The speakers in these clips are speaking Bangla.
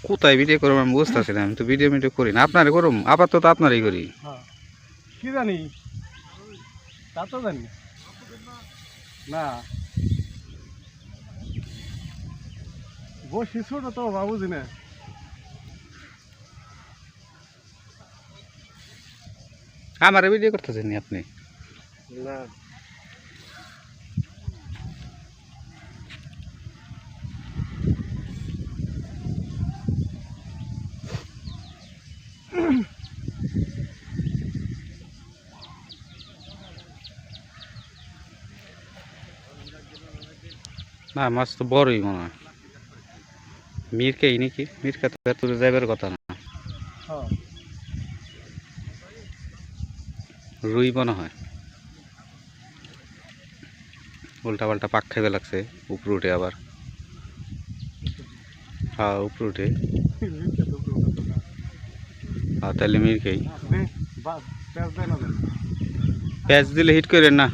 কোথায় ভিডিও করবো আমি বুঝতেছি না, আমি তো ভিডিও মিডিও করি না। আপনারই করুম, আপাতত আপনারই করি। কি জানি তা তো জানি না, বসি ছোট তো বাবুজি না। আমার ভিডিও করতেছেন নি আপনি? না না, মাছ তো বড়ই মনে হয়। মিরকাই নাকি? মিরকা তো এত যাইবার কথা না। রুই মনে হয়। উল্টা পাল্টা পাক খাইবে লাগছে, উপরে উঠে আবার। হ্যাঁ, উপরে উঠে। হ্যাঁ, তাহলে মিরকাই। প্যাঁচ দিলে হিট করেন না।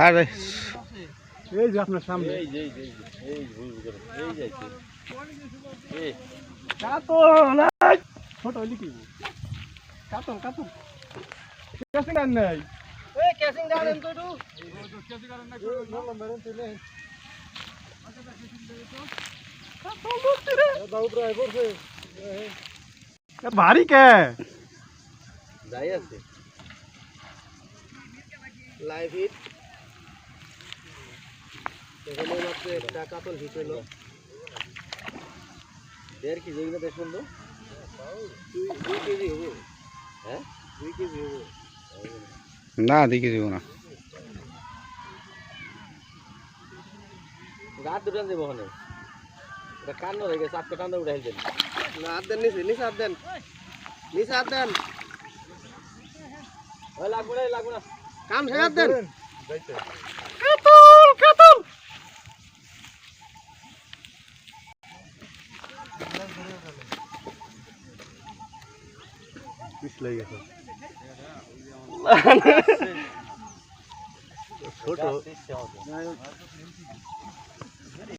আরে এই যে আপনার সামনে ছোট হইলি কি কাতল কাতল কেসিং আন নাই এই কেসিং ডালেন তো একটু কেসিং আন না করে বললাম মেরেন তুলে কাতল মুক্তি রে দাও প্রায় পড়ছে এ ভারী কে যাই আছে লাইভ হিট এখানে মাত্র একটা কাতল হিট হলো 1.5 কেজি এগুলো দেখুন তো 2 কেজি হবে হ্যাঁ 2 কেজি হবে না, দেখে যাব না। রাত দুটান দেবো ওখানে এটা কান্না হয়ে গেছে আপনি কান্না উঠাই দেন না হাত দেন নিচে হাত দেন নিচে হাত দেন ওই লাগবে না কাম শেষ হাত দেন কাতল কাতল পিছলাই গেছে ছোট